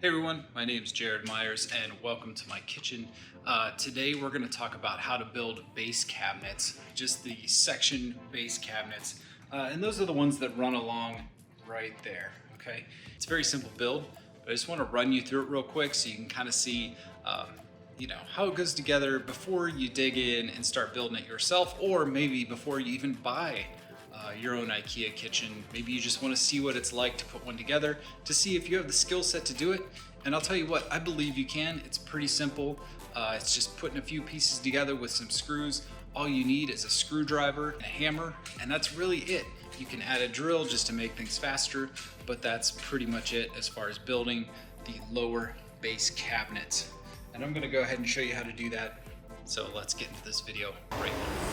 Hey everyone, my name is Jared Myers and welcome to my kitchen. Today we're going to talk about how to build base cabinets, just the section base cabinets. And those are the ones that run along right there, okay? It's a very simple build, but I just want to run you through it real quick so you can kind of see how it goes together before you dig in and start building it yourself, or maybe before you even buy your own Ikea kitchen. Maybe you just want to see what it's like to put one together, to see if you have the skill set to do it. And I'll tell you what, I believe you can. It's pretty simple. It's just putting a few pieces together with some screws. All you need is a screwdriver and a hammer, and that's really it. You can add a drill just to make things faster, but that's pretty much it as far as building the lower base cabinets. And I'm gonna go ahead and show you how to do that. So let's get into this video right now.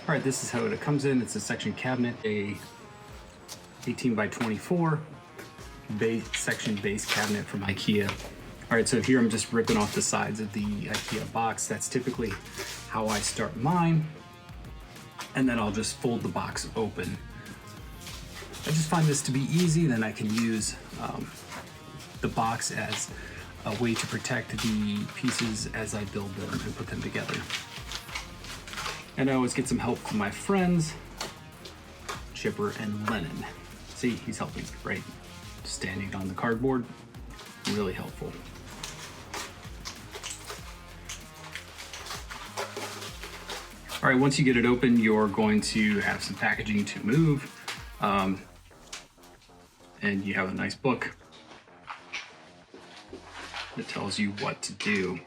All right, this is how it comes in. It's a section cabinet, a 18 by 24 section base cabinet from Ikea. All right, so here I'm just ripping off the sides of the Ikea box. That's typically how I start mine. And then I'll just fold the box open. I just find this to be easy. Then I can use the box as a way to protect the pieces as I build them and put them together. And I always get some help from my friends, Chipper and Lennon. See, he's helping, right? Standing on the cardboard, really helpful. All right, once you get it open, you're going to have some packaging to move. And you have a nice book that tells you what to do.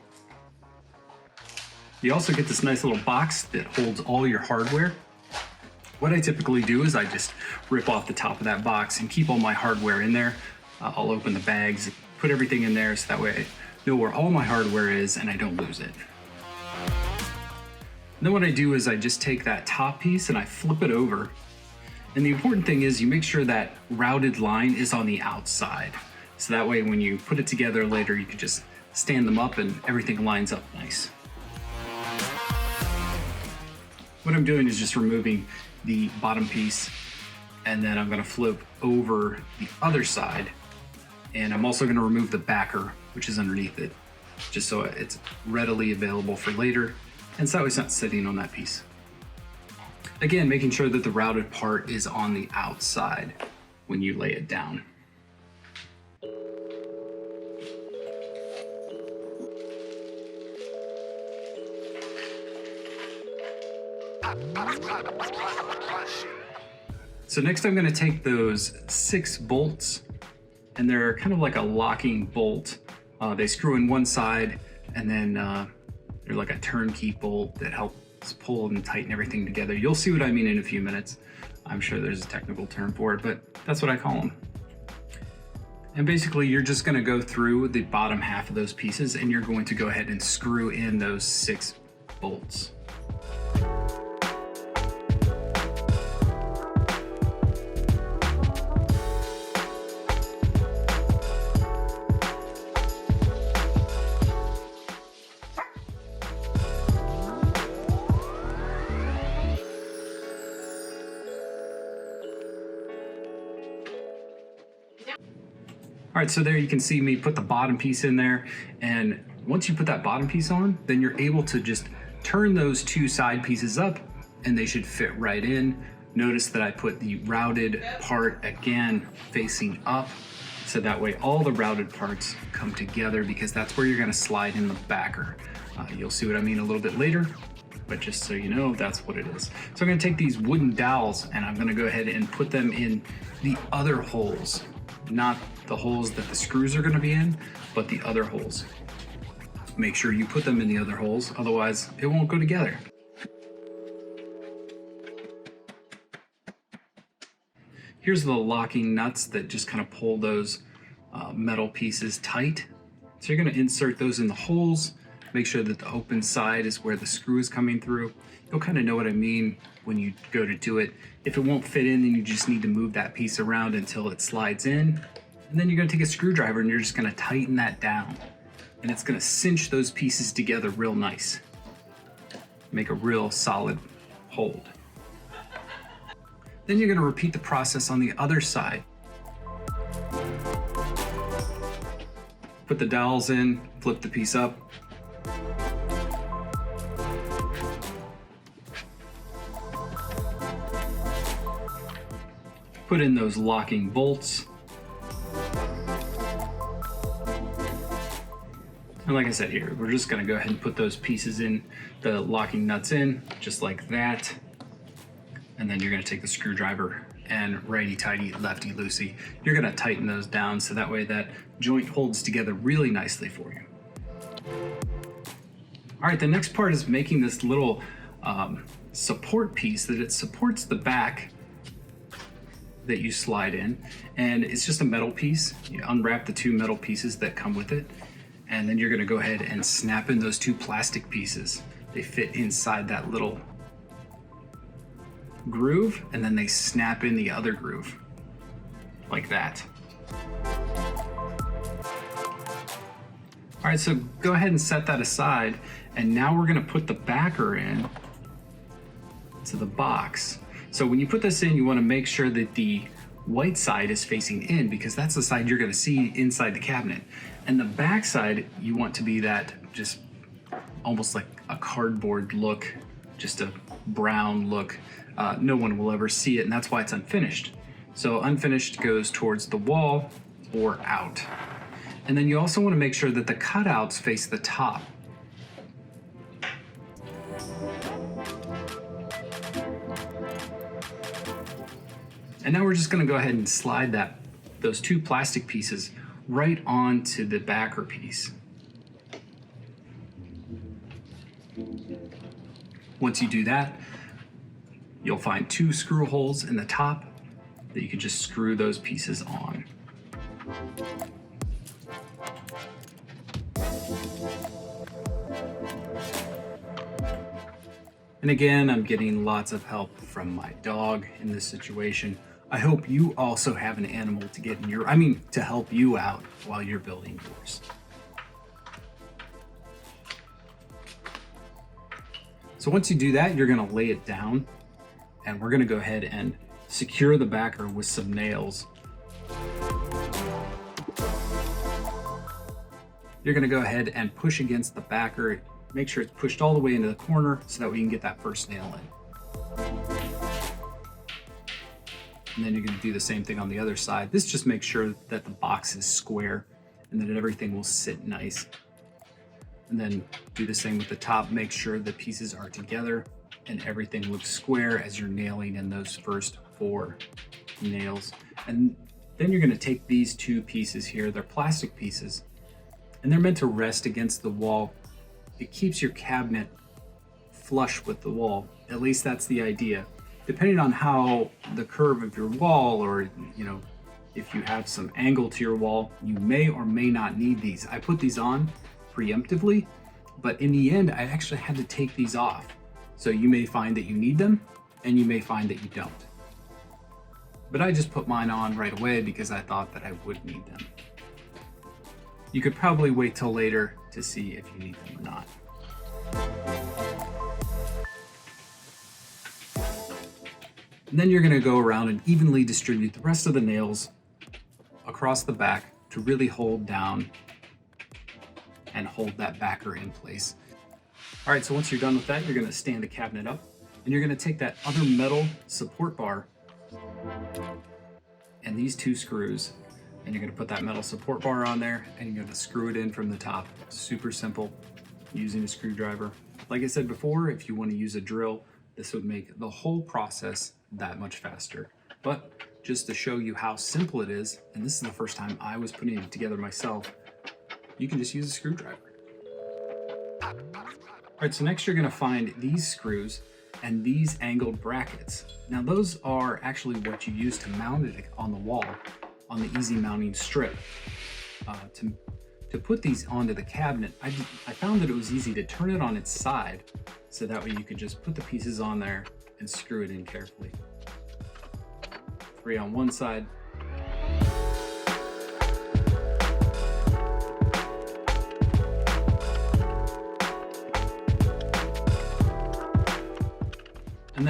You also get this nice little box that holds all your hardware. What I typically do is I just rip off the top of that box and keep all my hardware in there. I'll open the bags, put everything in there so that way I know where all my hardware is and I don't lose it. Then what I do is I just take that top piece and I flip it over. And the important thing is you make sure that routed line is on the outside. So that way when you put it together later, you can just stand them up and everything lines up nice. What I'm doing is just removing the bottom piece, and then I'm gonna flip over the other side. And I'm also gonna remove the backer, which is underneath it, just so it's readily available for later. And so it's not sitting on that piece. Again, making sure that the routed part is on the outside when you lay it down. So next I'm going to take those 6 bolts, and they're kind of like a locking bolt. They screw in one side, and then they're like a turnkey bolt that helps pull and tighten everything together. You'll see what I mean in a few minutes. I'm sure there's a technical term for it, but that's what I call them. And basically you're just going to go through the bottom half of those pieces, and you're going to go ahead and screw in those 6 bolts. All right, so there you can see me put the bottom piece in there, and once you put that bottom piece on, then you're able to just turn those 2 side pieces up and they should fit right in. Notice that I put the routed part again facing up, so that way all the routed parts come together, because that's where you're gonna slide in the backer. You'll see what I mean a little bit later, but just so you know, that's what it is. So I'm gonna take these wooden dowels and I'm gonna go ahead and put them in the other holes, not the holes that the screws are going to be in, but the other holes. Make sure you put them in the other holes, otherwise it won't go together. Here's the locking nuts that just kind of pull those metal pieces tight. So you're going to insert those in the holes, make sure that the open side is where the screw is coming through. You'll kind of know what I mean when you go to do it. If it won't fit in, then you just need to move that piece around until it slides in, And then you're gonna take a screwdriver and you're just gonna tighten that down. And it's gonna cinch those pieces together real nice. Make a real solid hold. Then you're gonna repeat the process on the other side. Put the dowels in, flip the piece up. Put in those locking bolts. And like I said here, we're just gonna go ahead and put those pieces in, the locking nuts in, just like that. And then you're gonna take the screwdriver and righty-tighty, lefty-loosey. You're gonna tighten those down so that way that joint holds together really nicely for you. All right, the next part is making this little support piece that it supports the back that you slide in. And it's just a metal piece. You unwrap the two metal pieces that come with it. And then you're gonna go ahead and snap in those two plastic pieces. They fit inside that little groove, and then they snap in the other groove, like that. All right, so go ahead and set that aside, and now we're gonna put the backer in to the box. So when you put this in, you wanna make sure that the white side is facing in, because that's the side you're gonna see inside the cabinet. And the back side, you want to be that just almost like a cardboard look, just a brown look. No one will ever see it, and that's why it's unfinished. So unfinished goes towards the wall or out. And then you also want to make sure that the cutouts face the top. And now we're just going to go ahead and slide those two plastic pieces right onto the backer piece. Once you do that, you'll find two screw holes in the top that you can just screw those pieces on. And again, I'm getting lots of help from my dog in this situation. I hope you also have an animal to get in to help you out while you're building yours. So once you do that, you're gonna lay it down, and we're gonna go ahead and secure the backer with some nails. You're gonna go ahead and push against the backer. Make sure it's pushed all the way into the corner so that we can get that first nail in. And then you're gonna do the same thing on the other side. This just makes sure that the box is square and that everything will sit nice. And then do the same with the top. Make sure the pieces are together and everything looks square as you're nailing in those first 4 nails. And then you're gonna take these two pieces here, they're plastic pieces, and they're meant to rest against the wall. It keeps your cabinet flush with the wall. At least that's the idea. Depending on how the curve of your wall, or if you have some angle to your wall, you may or may not need these. I put these on preemptively, but in the end, I actually had to take these off. So you may find that you need them, and you may find that you don't. But I just put mine on right away because I thought that I would need them. You could probably wait till later to see if you need them or not. And then you're gonna go around and evenly distribute the rest of the nails across the back to really hold down and hold that backer in place. All right, so once you're done with that, you're gonna stand the cabinet up, and you're gonna take that other metal support bar and these 2 screws, and you're gonna put that metal support bar on there, and you're gonna screw it in from the top. Super simple, using a screwdriver. Like I said before, if you wanna use a drill, this would make the whole process that much faster. But just to show you how simple it is, and this is the first time I was putting it together myself, you can just use a screwdriver. All right, so next you're gonna find these screws and these angled brackets. Now those are actually what you use to mount it on the wall on the easy mounting strip. To put these onto the cabinet, I found that it was easy to turn it on its side, so that way you could just put the pieces on there and screw it in carefully. 3 on one side,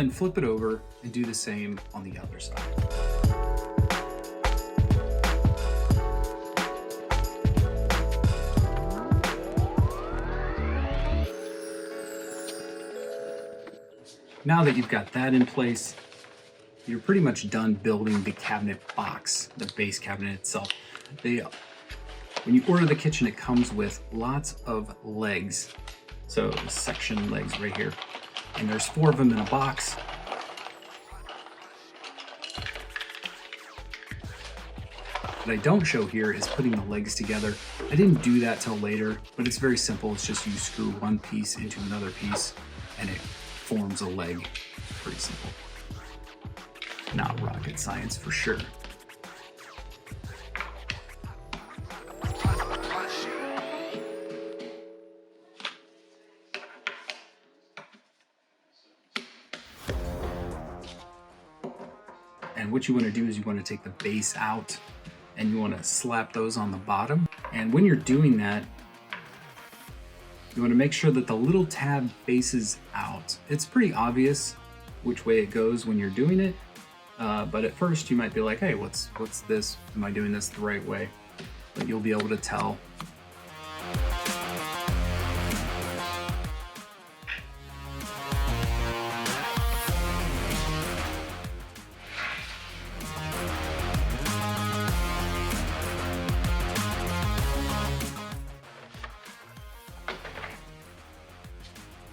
then flip it over and do the same on the other side. Now that you've got that in place, you're pretty much done building the cabinet box, the base cabinet itself. When you order the kitchen, it comes with lots of legs. So section legs right here. And there's 4 of them in a box. What I don't show here is putting the legs together. I didn't do that till later, but it's very simple. It's just you screw one piece into another piece and it forms a leg. Pretty simple. Not rocket science for sure. And what you want to do is you want to take the base out and you want to slap those on the bottom. And when you're doing that, you want to make sure that the little tab faces out. It's pretty obvious which way it goes when you're doing it, but at first you might be like, hey, what's this? Am I doing this the right way? But you'll be able to tell.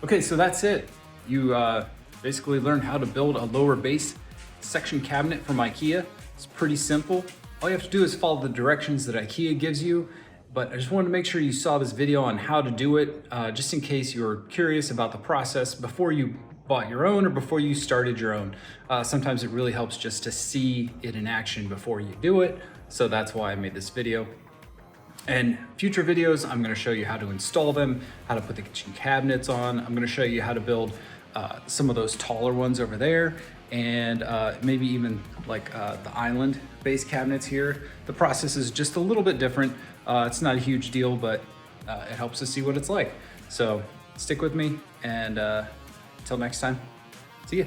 Okay, so that's it. You basically learned how to build a lower base section cabinet from Ikea. It's pretty simple. All you have to do is follow the directions that Ikea gives you, but I just wanted to make sure you saw this video on how to do it, just in case you're curious about the process before you bought your own or before you started your own. Sometimes it really helps just to see it in action before you do it, so that's why I made this video. And future videos, I'm going to show you how to install them, how to put the kitchen cabinets on. I'm going to show you how to build some of those taller ones over there, and maybe even like the island base cabinets here. The process is just a little bit different. It's not a huge deal, but it helps us see what it's like. So stick with me, and until next time, see ya.